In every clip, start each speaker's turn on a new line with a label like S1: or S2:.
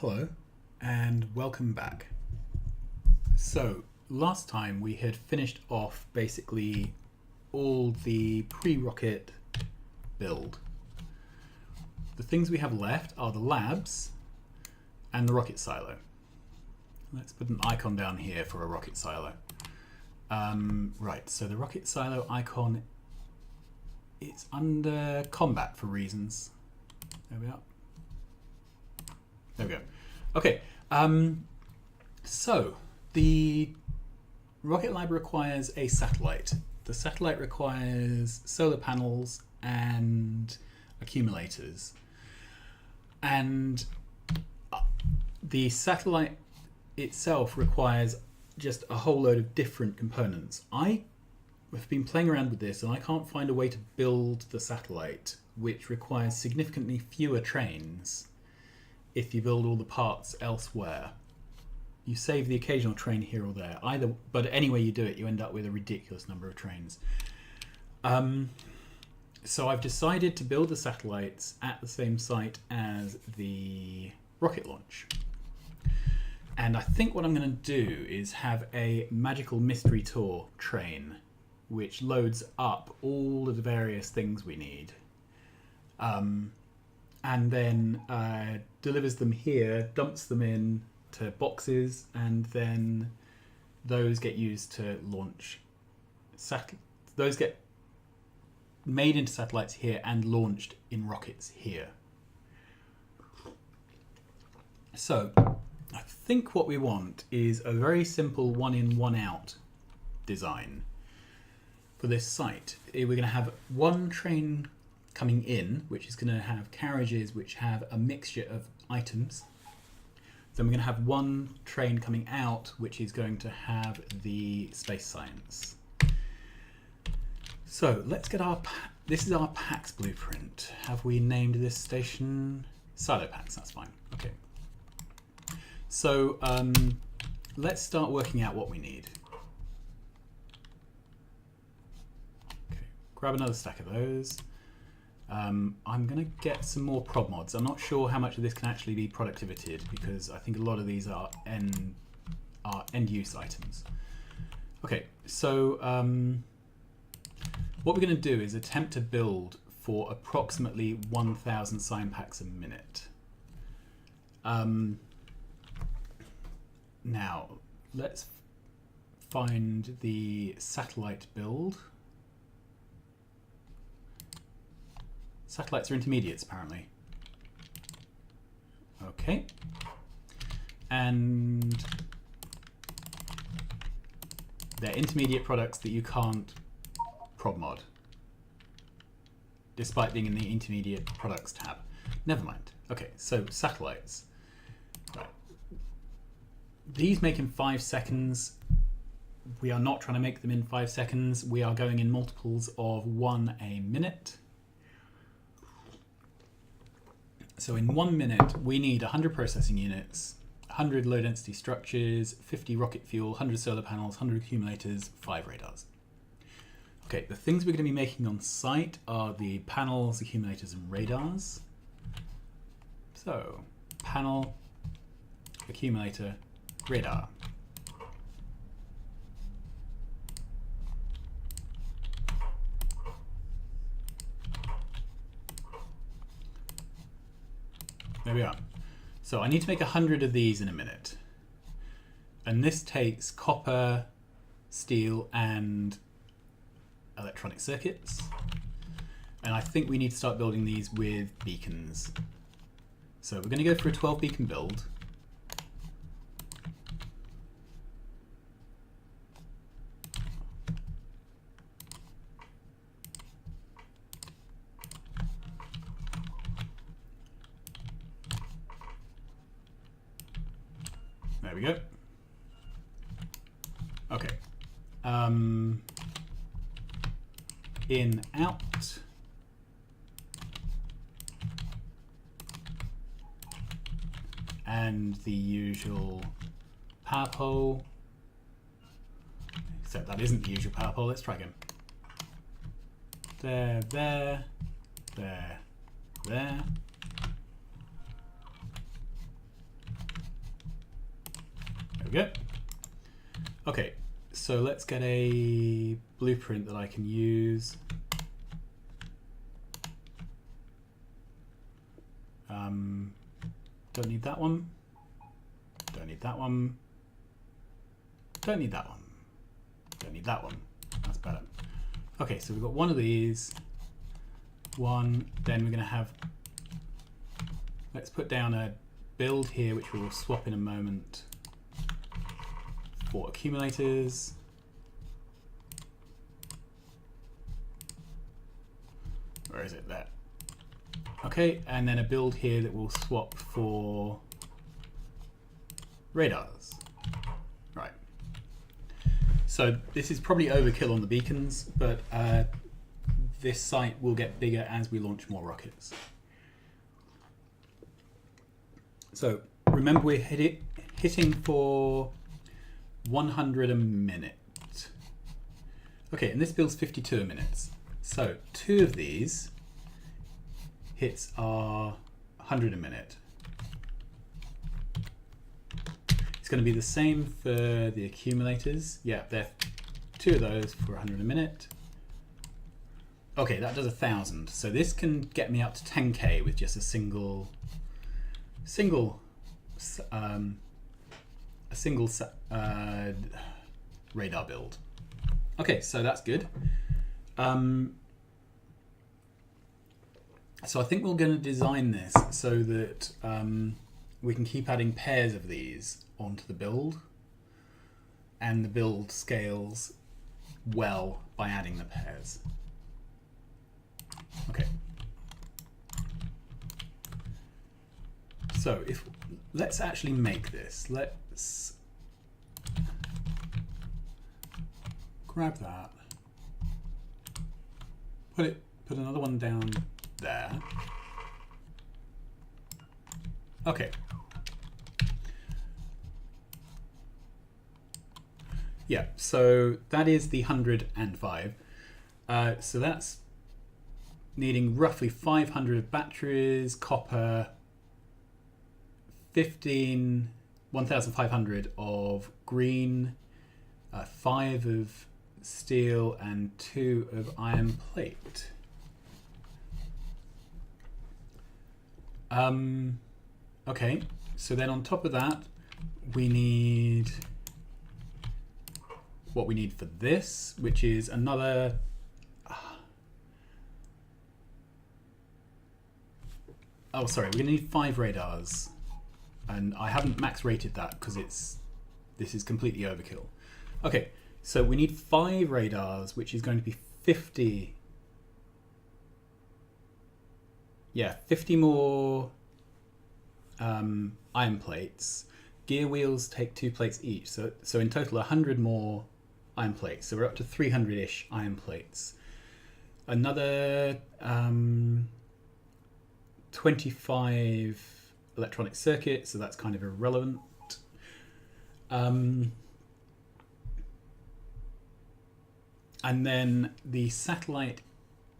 S1: Hello and welcome back. So last time we had finished off basically all the pre-rocket build. The things we have left are the labs and the rocket silo. Let's put an icon down here for a rocket silo. Right, so the rocket silo icon, it's under combat for reasons. There we are. There we go. Okay, so the rocket lab requires a satellite. The satellite requires solar panels and accumulators. And the satellite itself requires just a whole load of different components. I have been playing around with this and I can't find a way to build the satellite, which requires significantly fewer trains. If you build all the parts elsewhere, you save the occasional train here or there. But any way you do it, you end up with a ridiculous number of trains. So I've decided to build the satellites at the same site as the rocket launch. And I think what I'm going to do is have a magical mystery tour train, which loads up all of the various things we need. And then delivers them here, dumps them in to boxes, and then those get used to launch those get made into satellites here and launched in rockets here. So I think what we want is a very simple one in, one out design for this site. We're going to have one train coming in, which is going to have carriages which have a mixture of items. Then we're going to have one train coming out, which is going to have the space science. So let's get this is our PAX blueprint. Have we named this station? Silo PAX, that's fine. Okay. So let's start working out what we need. Okay, grab another stack of those. I'm going to get some more prod mods. I'm not sure how much of this can actually be productivityed because I think a lot of these are end-use items. Okay, so what we're going to do is attempt to build for approximately 1,000 sign packs a minute. Now, let's find the satellite build. Satellites are intermediates, apparently. Okay. And they're intermediate products that you can't prod mod, despite being in the intermediate products tab. Never mind. Okay, so satellites. Right. These make in 5 seconds. We are not trying to make them in 5 seconds. We are going in multiples of 1 a minute. So in 1 minute, we need 100 processing units, 100 low density structures, 50 rocket fuel, 100 solar panels, 100 accumulators, 5 radars. Okay, the things we're going to be making on site are the panels, accumulators, and radars. So, panel, accumulator, radar. There we are. So I need to make 100 of these in a minute. And this takes copper, steel, and electronic circuits. And I think we need to start building these with beacons. So we're going to go for a 12 beacon build. There we go. Okay. In, out. And the usual power pole. Except that isn't the usual power pole. Let's try again. There, there, there, there. we go. Okay, so let's get a blueprint that I can use. Don't need that one. Don't need that one. Don't need that one. Don't need that one. That's better. Okay, so we've got one of these. One, then we're going to have, let's put down a build here, which we will swap in a moment, for accumulators. Where is it? There. Okay, and then a build here that will swap for radars. Right. So this is probably overkill on the beacons, but this site will get bigger as we launch more rockets. So remember, we're hitting for 100 a minute. Okay, and this builds 52 a minute. So 2 of these hits are 100 a minute. It's going to be the same for the accumulators. Yeah, they're 2 of those for 100 a minute. Okay, that does 1,000. So this can get me up to 10k with just a single radar build. Okay, so that's good. So I think we're going to design this so that we can keep adding pairs of these onto the build, and the build scales well by adding the pairs. Okay. So let's actually make this. Let's grab that. Put another one down there. Okay. Yeah, so that is the 105. So that's needing roughly 500 batteries, copper, 1,500 of green, 5 of steel, and 2 of iron plate. Okay, so then on top of that, we need what we need for this, which is another oh, sorry, we're gonna need 5 radars, and I haven't max rated that because this is completely overkill. Okay, so we need 5 radars, which is going to be 50. Yeah, 50 more iron plates. Gear wheels take 2 plates each, so in total 100 more iron plates. So we're up to 300-ish iron plates. Another 25 electronic circuits, so that's kind of irrelevant. And then the satellite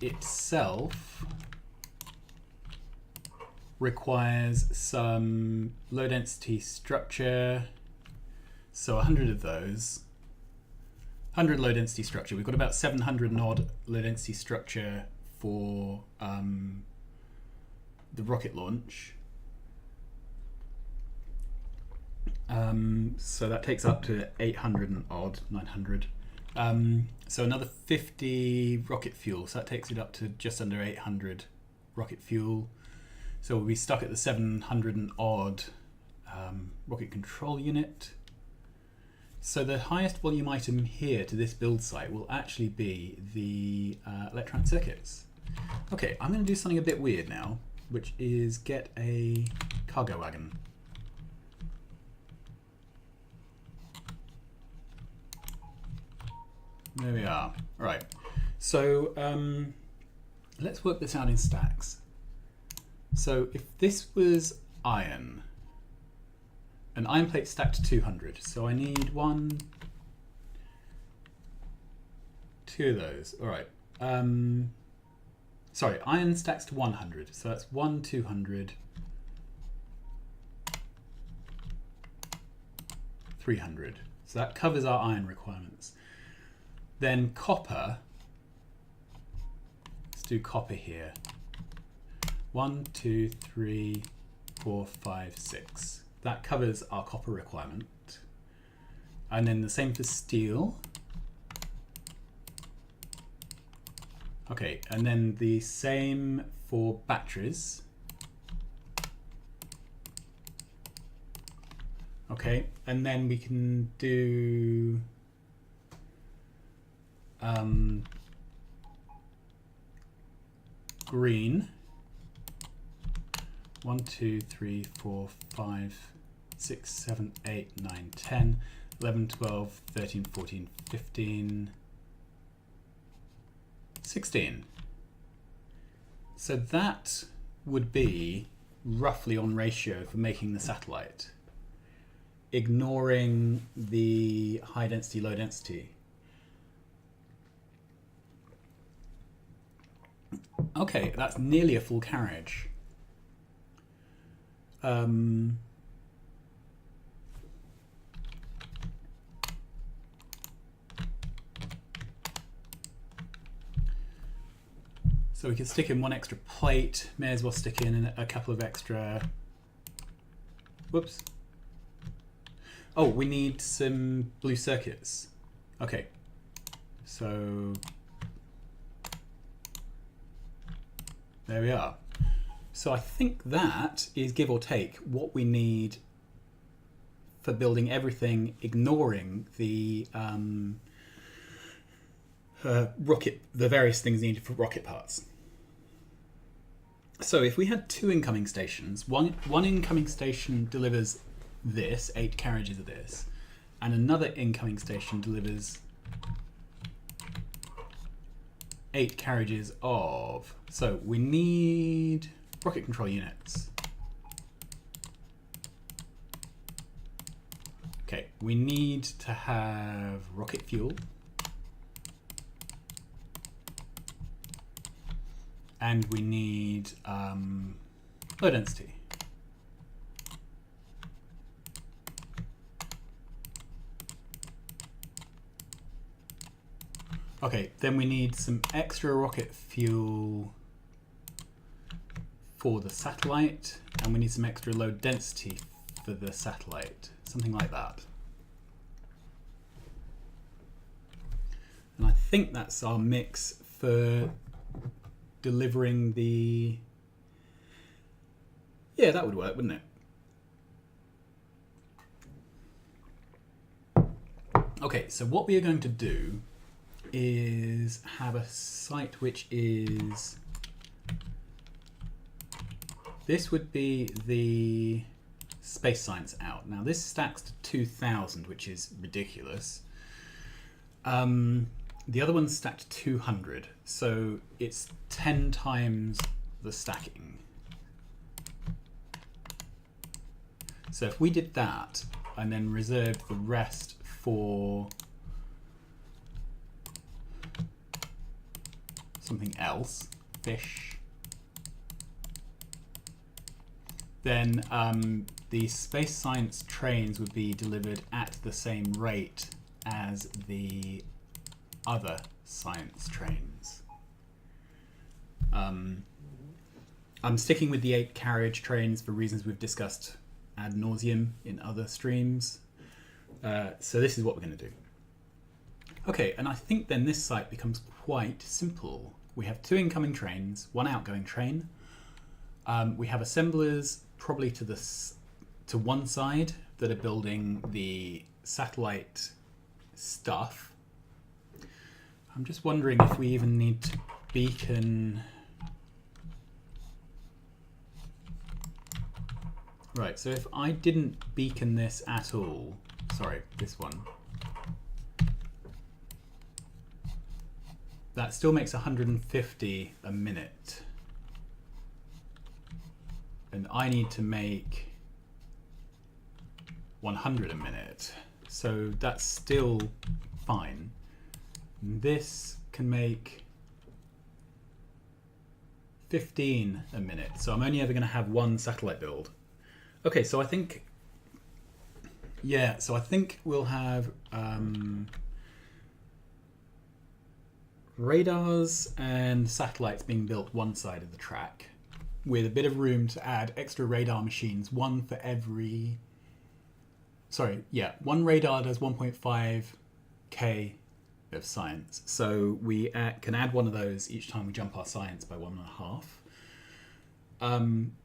S1: itself requires some low density structure. So 100 of those. 100 low density structure. We've got about 700 and odd low density structure for the rocket launch. So that takes up to 800 and odd, 900. So another 50 rocket fuel. So that takes it up to just under 800 rocket fuel. So we'll be stuck at the 700 and odd rocket control unit. So the highest volume item here to this build site will actually be the electronic circuits. Okay, I'm going to do something a bit weird now, which is get a cargo wagon. There we are. Right. So let's work this out in stacks. So if this was iron, an iron plate stacked to 200, so I need 1, 2 of those. All right. Sorry, iron stacks to 100, so that's 1, 200, 300. So that covers our iron requirements. Then copper, let's do copper here. 1, 2, 3, 4, 5, 6. That covers our copper requirement. And then the same for steel. Okay, and then the same for batteries. Okay, and then we can do green. 1, 2, 3, 4, 5, 6, 7, 8, 9, 10, 11, 12, 13, 14, 15, 16. So that would be roughly on ratio for making the satellite, ignoring the high density, low density. Okay, that's nearly a full carriage. So we can stick in one extra plate, may as well stick in a couple of extra, whoops. Oh, we need some blue circuits. Okay, so there we are. So I think that is, give or take, what we need for building everything, ignoring the rocket, the various things needed for rocket parts. So if we had 2 incoming stations, one incoming station delivers this, 8 carriages of this, and another incoming station delivers 8 carriages of. So we need rocket control units. Okay, we need to have rocket fuel. And we need low density. Okay, then we need some extra rocket fuel for the satellite, and we need some extra low density for the satellite, something like that. And I think that's our mix for delivering the, yeah, that would work, wouldn't it? Okay, so what we are going to do is have a site which is, this would be the space science out. Now this stacks to 2000, which is ridiculous. The other one's stacked 200, so it's 10 times the stacking. So if we did that and then reserved the rest for something else, fish, then the space science trains would be delivered at the same rate as the other science trains. I'm sticking with the 8 carriage trains for reasons we've discussed ad nauseum in other streams. So this is what we're going to do. Okay, and I think then this site becomes quite simple. We have 2 incoming trains, 1 outgoing train. We have assemblers probably to one side that are building the satellite stuff. I'm just wondering if we even need to beacon. Right, so if I didn't beacon this at all, sorry, this one, that still makes 150 a minute. And I need to make 100 a minute. So that's still fine. This can make 15 a minute. So I'm only ever going to have 1 satellite build. Okay, so I think Yeah, so I think we'll have radars and satellites being built one side of the track, with a bit of room to add extra radar machines, one for every... Sorry, yeah, one radar does 1.5k of science. So we can add one of those each time we jump our science by 1.5.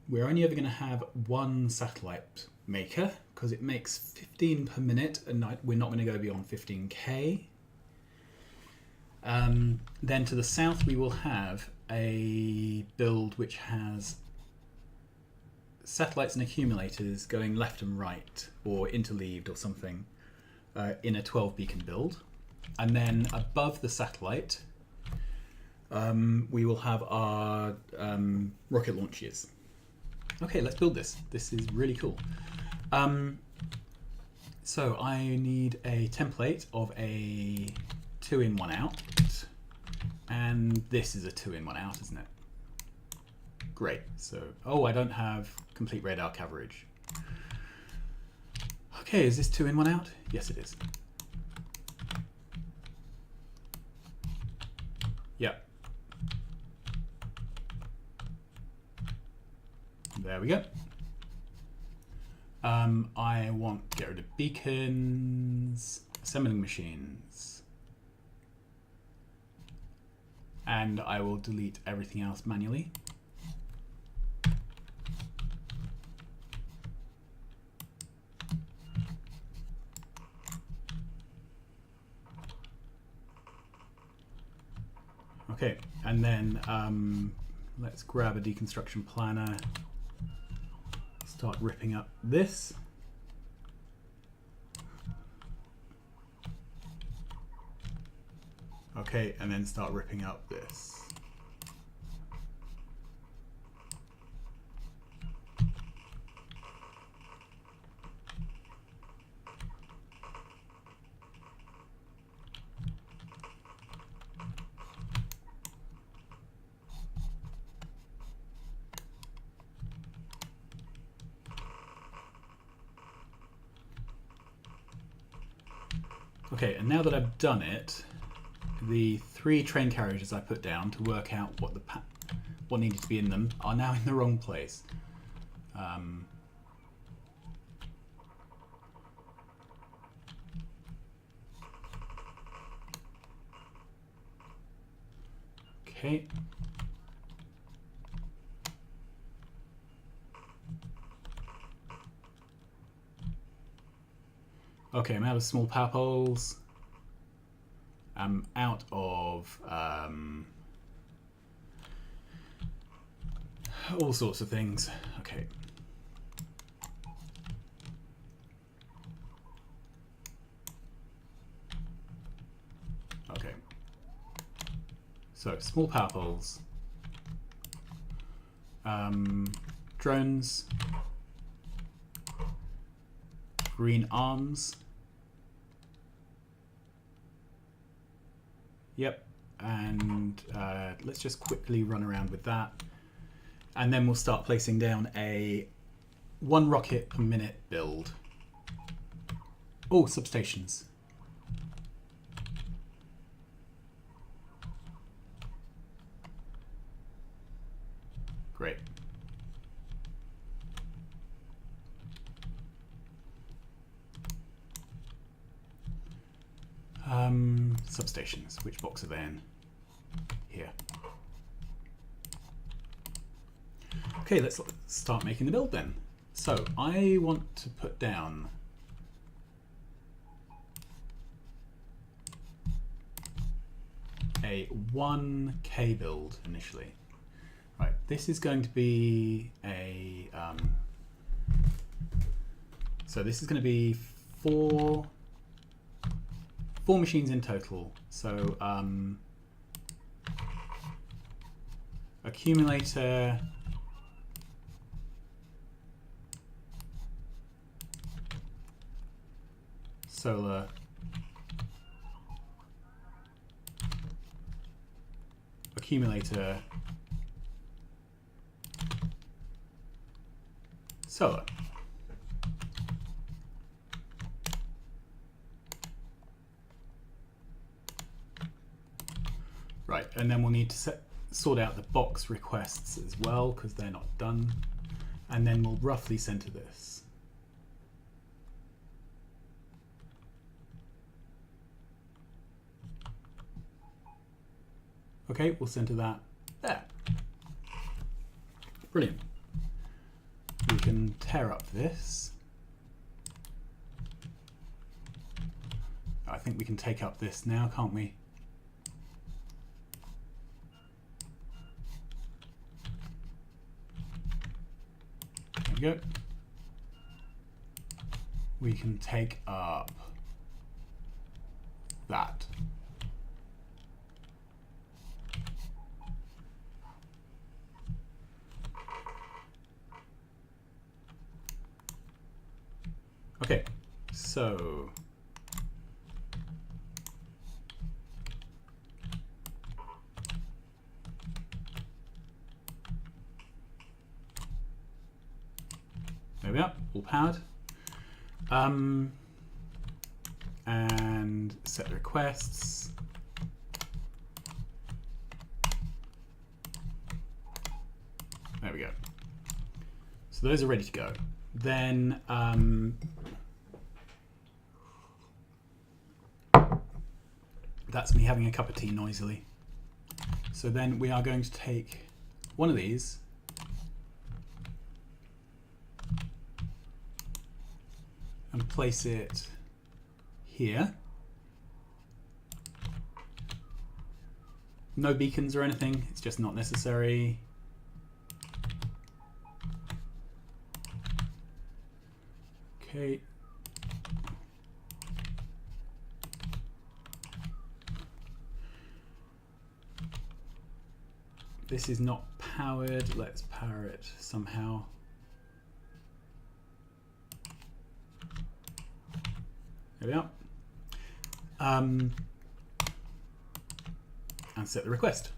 S1: We're only ever going to have one satellite maker because it makes 15 per minute, and we're not going to go beyond 15k. Then to the south we will have a build which has satellites and accumulators going left and right, or interleaved or something, in a 12 beacon build. And then above the satellite we will have our rocket launches. Okay, let's build this. This is really cool. So I need a template of a 2-in 1-out, and this is a 2-in 1-out, isn't it? Great. So, oh, I don't have complete radar coverage. Okay, is this 2-in 1-out? Yes, it is. Yep. There we go. I want to get rid of beacons, assembling machines, and I will delete everything else manually. Okay, and then let's grab a deconstruction planner, start ripping up this. Okay, and then start ripping up this. Okay, and now that I've done it, the 3 train carriages I put down to work out what needed to be in them are now in the wrong place. Okay. Okay, I'm out of small power poles. I'm out of all sorts of things. Okay. Okay. So, small power poles. Drones. Green arms. Yep, and let's just quickly run around with that. And then we'll start placing down a 1 rocket per minute build. Oh, substations. Great. Substations, which box are they in? Here. Okay, let's start making the build then. So I want to put down a 1K build initially. Right, this is going to be a so this is going to be four machines in total. So accumulator, solar, accumulator, solar. and then we'll need to sort out the box requests as well because they're not done. And then we'll roughly center this. Okay, we'll center that there. Brilliant. We can tear up this. I think we can take up this now, can't we? There we go. We can take up that. Okay, so there we are, all powered. And set the requests. There we go. So those are ready to go. Then that's me having a cup of tea noisily. So then we are going to take one of these and place it here. No beacons or anything, it's just not necessary. Okay. This is not powered. Let's power it somehow. There we are. And set the request.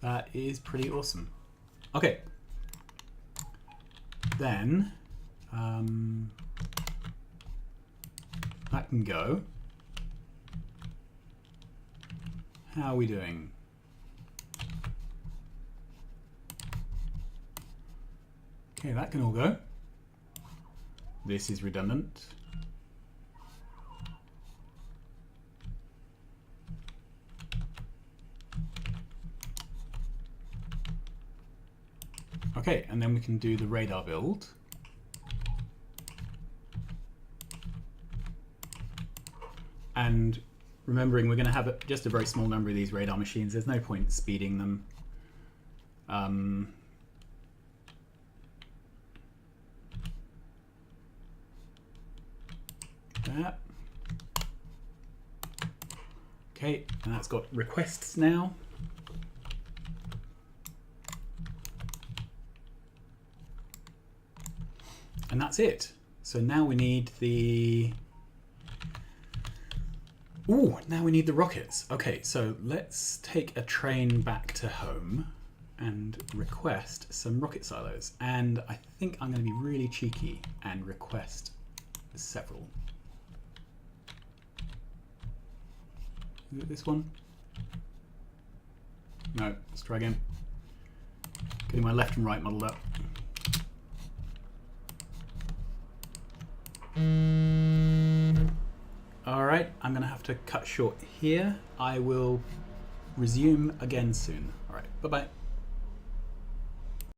S1: That is pretty awesome. Okay. Then that can go. How are we doing? Okay, that can all go. This is redundant. Okay, and then we can do the radar build. And remembering we're going to have just a very small number of these radar machines, there's no point speeding them. That. Okay, and that's got requests now. And that's it. So now we need the... Ooh, now we need the rockets. Okay, so let's take a train back to home and request some rocket silos. And I think I'm going to be really cheeky and request several. Is it this one? No, let's try again. Getting my left and right modelled up. Alright, I'm going to have to cut short here. I will resume again soon. Alright, bye-bye.